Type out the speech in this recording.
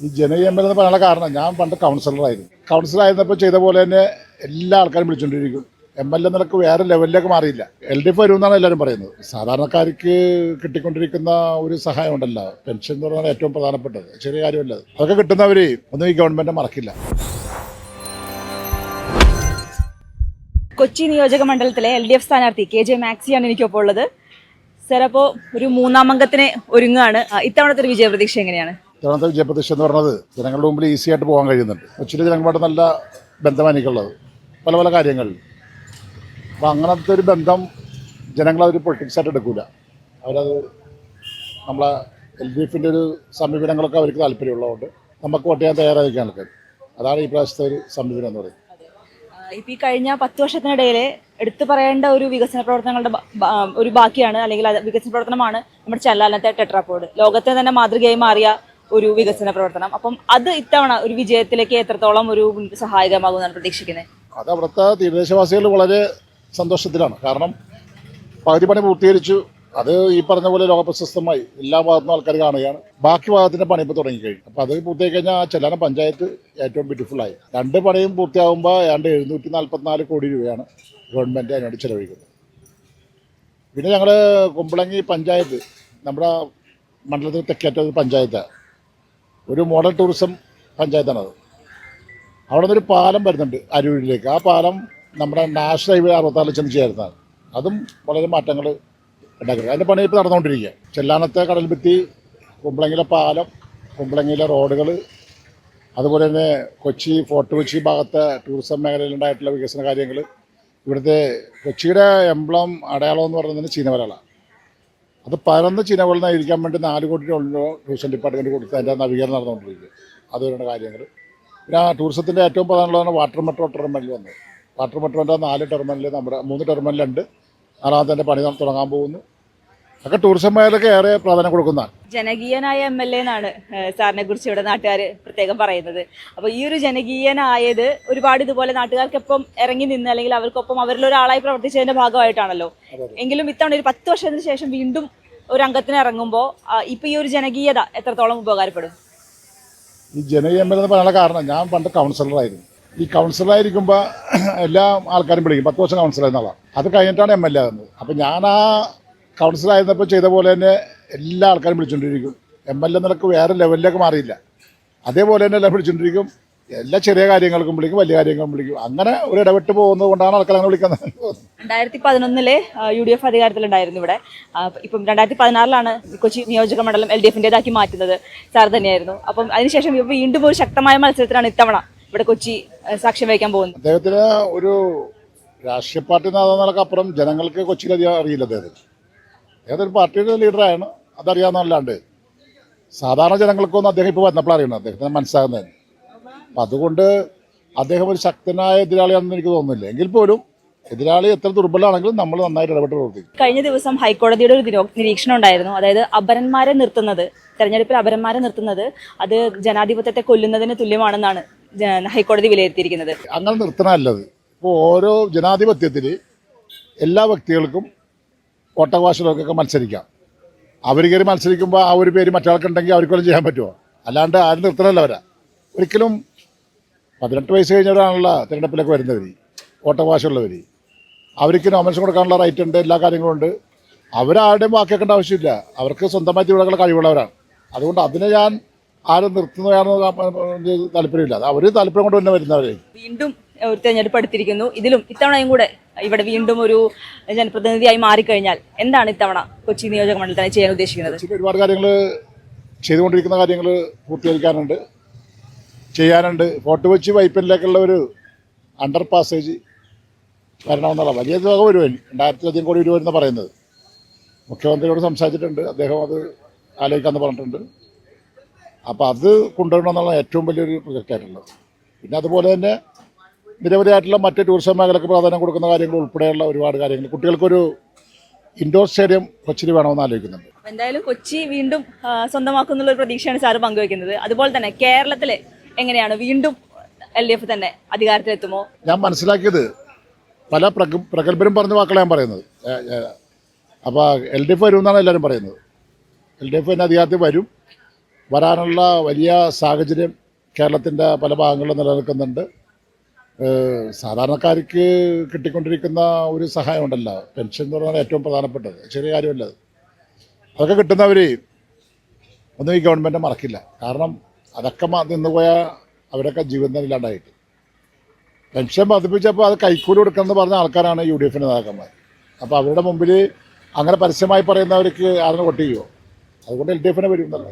ഈ ജനകീയ M L എന്ന് പറയാനുള്ള കാരണം ഞാൻ പണ്ട് കൗൺസിലറായിരുന്നു. കൗൺസിലറായിരുന്നപ്പോൾ ചെയ്ത പോലെ തന്നെ എല്ലാ ആൾക്കാരും വിളിച്ചുകൊണ്ടിരിക്കും. എം എൽ എ നിലക്ക് വേറെ ലെവലിലേക്ക് മാറിയില്ല. LDF വരുമെന്നാണ് എല്ലാവരും പറയുന്നത്. സാധാരണക്കാർക്ക് കിട്ടിക്കൊണ്ടിരിക്കുന്ന ഒരു സഹായം ഉണ്ടല്ലോ, പെൻഷൻ എന്ന് പറഞ്ഞാൽ ഏറ്റവും പ്രധാനപ്പെട്ടത്, ചെറിയ കാര്യമല്ല. അതൊക്കെ കിട്ടുന്നവർ ഒന്നും ഈ ഗവൺമെൻറ് മറക്കില്ല. കൊച്ചി നിയോജക മണ്ഡലത്തിലെ LDF സ്ഥാനാർത്ഥി KJ മാക്സിയാണ് എനിക്കൊപ്പം ഉള്ളത്. സാർ, അപ്പോൾ ഒരു മൂന്നാം അംഗത്തിന് ഒരുങ്ങുകയാണ്. ഇത്തവണത്തെ ഒരു വിജയപ്രതീക്ഷ എങ്ങനെയാണ്? ഇത്തവണത്തെ വിജയപ്രതീക്ഷ എന്ന് പറഞ്ഞത് ജനങ്ങളുടെ മുമ്പിൽ ഈസി ആയിട്ട് പോകാൻ കഴിയുന്നുണ്ട്. കൊച്ചിയിലെ ജനങ്ങളുമായിട്ട് നല്ല ബന്ധമാണ് എനിക്കുള്ളത് പല പല കാര്യങ്ങളിൽ. അപ്പോൾ അങ്ങനത്തെ ഒരു ബന്ധം ജനങ്ങളതൊരു പൊളിറ്റിക്സായിട്ട് എടുക്കില്ല. അവരത് നമ്മളെ LDFൻ്റെ ഒരു സമീപനങ്ങളൊക്കെ അവർക്ക് താല്പര്യമുള്ളതുകൊണ്ട് നമുക്ക് വോട്ട് ചെയ്യാൻ തയ്യാറായിരിക്കാൻ ആൾക്കാർ. അതാണ് ഈ പ്രാവശ്യത്തെ ഒരു സമീപനം എന്ന് പറയുന്നത്. ഇപ്പം ഈ കഴിഞ്ഞ 10 വർഷത്തിനിടയിൽ എടുത്തു പറയേണ്ട ഒരു വികസന പ്രവർത്തനങ്ങളുടെ ഒരു ബാക്കിയാണ്, അല്ലെങ്കിൽ വികസന പ്രവർത്തനമാണ് നമ്മുടെ ചെല്ലാനത്തെ ടെട്രാപോഡ്. ലോകത്തെ തന്നെ മാതൃകയായി മാറിയ ഒരു വികസന പ്രവർത്തനം. അപ്പം അത് ഇത്തവണ ഒരു വിജയത്തിലേക്ക് എത്രത്തോളം ഒരു സഹായകമാകുമെന്നാണ് പ്രതീക്ഷിക്കുന്നത്? അത് അവിടുത്തെ തീരദേശവാസികൾ വളരെ സന്തോഷത്തിലാണ്. കാരണം പകുതി പണി പൂർത്തീകരിച്ചു. അത് ഈ പറഞ്ഞ പോലെ ലോകപ്രശസ്തമായി എല്ലാ ഭാഗത്തുനിന്നും ആൾക്കാർ കാണുകയാണ്. ബാക്കി ഭാഗത്തിൻ്റെ പണി ഇപ്പോൾ തുടങ്ങിക്കഴിഞ്ഞു. അപ്പോൾ അത് പൂർത്തിയായി കഴിഞ്ഞാൽ ചെല്ലാനം പഞ്ചായത്ത് ഏറ്റവും ബ്യൂട്ടിഫുള്ളായി. 2 പണിയും പൂർത്തിയാകുമ്പോൾ ഏതാണ്ട് 744 കോടി രൂപയാണ് ഗവൺമെൻറ് അതിനോട് ചിലവഴിക്കുന്നത്. പിന്നെ ഞങ്ങൾ കുമ്പളങ്ങി പഞ്ചായത്ത്, നമ്മുടെ മണ്ഡലത്തിൽ തെക്കേറ്റ പഞ്ചായത്ത്, ഒരു മോഡൽ ടൂറിസം പഞ്ചായത്താണത്. അവിടെ നിന്നൊരു പാലം വരുന്നുണ്ട് അരൂരിലേക്ക്. ആ പാലം നമ്മുടെ നാഷണൽ ഹൈവേ 66 ചെന്ന് ചേരുന്നതാണ്. അതും വളരെ മാറ്റങ്ങൾ ഉണ്ടാക്കുന്നത്. അതിൻ്റെ പണി ഇപ്പോൾ നടന്നുകൊണ്ടിരിക്കുക. ചെല്ലാനത്തെ കടൽഭിത്തി, കുമ്പളങ്ങിയിലെ പാലം, കുമ്പളങ്ങിയിലെ റോഡുകൾ, അതുപോലെ തന്നെ കൊച്ചി ഫോർട്ട് കൊച്ചി ഭാഗത്തെ ടൂറിസം മേഖലയിലുണ്ടായിട്ടുള്ള വികസന കാര്യങ്ങൾ. ഇവിടുത്തെ കൊച്ചിയുടെ എംബ്ലം അടയാളം എന്ന് പറയുന്നത് ചീനവലകളാണ്. അത് പരന്ന ചീനവലിൽ ഇരിക്കാൻ വേണ്ടി 4 കോടി രൂപ ടൂറിസം ഡിപ്പാർട്ട്മെൻറ്റ് കൊടുത്ത് അതിൻ്റെ നവീകരണം നടന്നുകൊണ്ടിരിക്കുക. അതുപോലുള്ള കാര്യങ്ങൾ. പിന്നെ ആ ടൂറിസത്തിൻ്റെ ഏറ്റവും പ്രധാനമുള്ളതാണ് വാട്ടർ മെട്രോ ടെർമിനൽ വന്നത്. വാട്ടർ മെട്രോൻ്റെ 4 ടെർമിനൽ, നമ്മുടെ 3 ടെർമിനലുണ്ട്. 4ാമത്തെ പണി തുടങ്ങാൻ പോകുന്നു. ഒക്കെ ടൂറിസം മേഖലയ്ക്ക് ഏറെ പ്രാധാന്യം കൊടുക്കുന്നതാണ്. ജനകീയനായ MLA എന്നാണ് സാറിനെ കുറിച്ച് ഇവിടെ നാട്ടുകാർ പ്രത്യേകം പറയുന്നത്. അപ്പോൾ ഈ ഒരു ജനകീയനായത് ഒരുപാട് ഇതുപോലെ നാട്ടുകാർക്കൊപ്പം ഇറങ്ങി നിന്ന്, അല്ലെങ്കിൽ അവർക്കൊപ്പം അവരിലൊരാളായി പ്രവർത്തിച്ചതിന്റെ ഭാഗമായിട്ടാണല്ലോ. എങ്കിലും ഇത്തവണ ഒരു 10 വർഷത്തിന് ശേഷം വീണ്ടും ഒരു അംഗത്തിന് ഇറങ്ങുമ്പോൾ ഇപ്പൊ ഈ ഒരു ജനകീയത എത്രത്തോളം ഉപകാരപ്പെടും? ഈ ജനകീയ MLA എന്ന് പറയാനുള്ള കാരണം ഞാൻ പണ്ട് കൗൺസിലറായിരുന്നു. ഈ കൗൺസിലറായിരിക്കുമ്പോൾ എല്ലാ ആൾക്കാരും വിളിക്കും. 10 വർഷം കൗൺസിലർ എന്നുള്ളതാണ്. അത് കഴിഞ്ഞിട്ടാണ് MLA ആകുന്നത്. അപ്പം ഞാൻ ആ കൗൺസിലറായിരുന്നപ്പോൾ ചെയ്ത പോലെ തന്നെ എല്ലാ ആൾക്കാരും വിളിച്ചുകൊണ്ടിരിക്കും. MLA നിലക്ക് വേറെ ലെവലിലേക്ക് മാറിയില്ല. അതേപോലെ തന്നെ എല്ലാം വിളിച്ചുകൊണ്ടിരിക്കും. എല്ലാ ചെറിയ കാര്യങ്ങൾക്കും വിളിക്കും, വലിയ കാര്യങ്ങൾക്കും വിളിക്കും. അങ്ങനെ ഒരു ഇടപെട്ട് പോകുന്നത് കൊണ്ടാണ് ആൾക്കാർ അങ്ങനെ വിളിക്കുന്നത്. 2011 UDF അധികാരത്തിലുണ്ടായിരുന്നു ഇവിടെ. ഇപ്പം 2016 കൊച്ചി നിയോജക മണ്ഡലം LDFൻ്റെതാക്കി മാറ്റുന്നത് സാർ തന്നെയായിരുന്നു. അപ്പം അതിനുശേഷം വീണ്ടും ഒരു ശക്തമായ മത്സരത്തിലാണ് ഇത്തവണ ഇവിടെ കൊച്ചി സാക്ഷ്യം വഹിക്കാൻ പോകുന്നത്. അദ്ദേഹത്തിന് ഒരു രാഷ്ട്രീയ പാർട്ടി നേതാവിനൊക്കെ ജനങ്ങൾക്ക് കൊച്ചിയിലധികം അറിയില്ല. അദ്ദേഹത്തിന് പാർട്ടിയുടെ ലീഡറാണ്, അതറിയാവുന്നതല്ലാണ്ട് സാധാരണ ജനങ്ങൾക്കൊന്നും അദ്ദേഹം ഇപ്പോൾ വന്നപ്പോൾ അറിയണം, അദ്ദേഹത്തിന് മനസ്സിലാകുന്നതിന്. അപ്പം അതുകൊണ്ട് അദ്ദേഹം ഒരു ശക്തനായ എതിരാളിയാണെന്ന് എനിക്ക് തോന്നുന്നില്ല. എങ്കിൽ പോലും എതിരാളി എത്ര ദുർബലമാണെങ്കിലും നമ്മൾ നന്നായിട്ട് ഇടപെട്ട് പ്രവർത്തിക്കും. കഴിഞ്ഞ ദിവസം ഹൈക്കോടതിയുടെ ഒരു നിരീക്ഷണം ഉണ്ടായിരുന്നു. അതായത് അപരന്മാരെ നിർത്തുന്നത്, തെരഞ്ഞെടുപ്പിൽ അപരന്മാരെ നിർത്തുന്നത് അത് ജനാധിപത്യത്തെ കൊല്ലുന്നതിന് തുല്യമാണെന്നാണ് ഹൈക്കോടതി വിലയിരുത്തിയിരിക്കുന്നത്. അങ്ങനെ നിർത്തണമല്ലത്. ഇപ്പോൾ ഓരോ ജനാധിപത്യത്തിൽ എല്ലാ വ്യക്തികൾക്കും വോട്ടവകാശങ്ങൾക്കൊക്കെ മത്സരിക്കാം. അവർ കയറി മത്സരിക്കുമ്പോൾ ആ ഒരു പേര് മറ്റാൾക്കുണ്ടെങ്കിൽ അവർക്കൊന്നും ചെയ്യാൻ പറ്റുമോ? അല്ലാണ്ട് ആരും നിർത്തണമല്ല. അവരാ ഒരിക്കലും 18 വയസ്സ് കഴിഞ്ഞവരാണുള്ള തിരഞ്ഞെടുപ്പിലേക്ക് വരുന്നവർ, വോട്ടവകാശമുള്ളവർ. അവർക്ക് നോമിനേഷൻ കൊടുക്കാനുള്ള റൈറ്റ് ഉണ്ട്, എല്ലാ കാര്യങ്ങളും ഉണ്ട്. അവരാരുടെയും വാക്കേക്കേണ്ട ആവശ്യമില്ല. അവർക്ക് സ്വന്തമായി തീരുമാനങ്ങൾ കഴിവുള്ളവരാണ്. അതുകൊണ്ട് അതിനെ ഞാൻ ആരും നിർത്തുന്നതാണെന്ന് താല്പര്യമില്ല. അത് അവർ താല്പര്യം കൊണ്ട് തന്നെ വരുന്നവരെ. വീണ്ടും ഒരു തെരഞ്ഞെടുപ്പ് എടുത്തിരിക്കുന്നു. ഇതിലും ഇത്തവണയും കൂടെ ഇവിടെ വീണ്ടും ഒരു ജനപ്രതിനിധിയായി മാറിക്കഴിഞ്ഞാൽ എന്താണ് ഇത്തവണ കൊച്ചി നിയോജക മണ്ഡലത്തിൽ ചെയ്യാൻ ഉദ്ദേശിക്കുന്നത്? ഒരുപാട് കാര്യങ്ങൾ ചെയ്തുകൊണ്ടിരിക്കുന്ന കാര്യങ്ങൾ പൂർത്തീകരിക്കാനുണ്ട്, ചെയ്യാനുണ്ട്. ഫോർട്ട് കൊച്ചി വൈപ്പിനിലേക്കുള്ള ഒരു അണ്ടർ പാസേജ് വരണമെന്നുള്ള വലിയ തുക വരുവാൻ 2000 കോടി രൂപ എന്ന് പറയുന്നത്. മുഖ്യമന്ത്രിയോട് സംസാരിച്ചിട്ടുണ്ട്, അദ്ദേഹം അത് ആലോചിക്കാമെന്ന് പറഞ്ഞിട്ടുണ്ട്. അപ്പോൾ അത് കൊണ്ടുവരണമെന്നുള്ള ഏറ്റവും വലിയൊരു പ്രൊജക്റ്റായിട്ടുള്ളത്. പിന്നെ അതുപോലെ തന്നെ നിരവധിയായിട്ടുള്ള മറ്റ് ടൂറിസം മേഖലയ്ക്ക് പ്രാധാന്യം കൊടുക്കുന്ന കാര്യങ്ങൾ ഉൾപ്പെടെയുള്ള ഒരുപാട് കാര്യങ്ങൾ. കുട്ടികൾക്കൊരു ഇൻഡോർ സ്റ്റേഡിയം കൊച്ചിയിൽ വേണമെന്ന് ആലോചിക്കുന്നുണ്ട്. എന്തായാലും കൊച്ചി വീണ്ടും സ്വന്തമാക്കുന്നുള്ള ഒരു പ്രതീക്ഷയാണ് സാറ് പങ്കുവയ്ക്കുന്നത്. അതുപോലെ തന്നെ കേരളത്തിൽ എങ്ങനെയാണ് വീണ്ടും LDF തന്നെ അധികാരത്തിലെത്തുമോ? ഞാൻ മനസ്സിലാക്കിയത് പല പ്രഗത്ഭരും പറഞ്ഞ വാക്കുകളാണ് ഞാൻ പറയുന്നത്. അപ്പോൾ LDF വരുമെന്നാണ് എല്ലാവരും പറയുന്നത്. LDF തന്നെ അധികാരത്തിൽ വരും. വരാനുള്ള വലിയ സാഹചര്യം കേരളത്തിൻ്റെ പല ഭാഗങ്ങളിലും നിലനിൽക്കുന്നുണ്ട്. സാധാരണക്കാർക്ക് കിട്ടിക്കൊണ്ടിരിക്കുന്ന ഒരു സഹായമുണ്ടല്ലോ, പെൻഷൻ എന്ന് പറഞ്ഞാൽ ഏറ്റവും പ്രധാനപ്പെട്ടത്, ചെറിയ കാര്യമല്ല അത്. അതൊക്കെ കിട്ടുന്നവർ ഒന്നും ഈ ഗവൺമെൻറ് മറക്കില്ല. കാരണം അതൊക്കെ നിന്നുപോയ അവരൊക്കെ ജീവിതം ഇല്ലാണ്ടായിട്ട്. പെൻഷൻ വർദ്ധിപ്പിച്ചപ്പോൾ അത് കൈക്കൂലി കൊടുക്കണമെന്ന് പറഞ്ഞ ആൾക്കാരാണ് UDF നേതാക്കന്മാർ. അപ്പോൾ അവരുടെ മുമ്പിൽ അങ്ങനെ പരസ്യമായി പറയുന്നവർക്ക് ആരും വോട്ട് ചെയ്യുമോ? അതുകൊണ്ട് LDF വരും എന്നല്ല.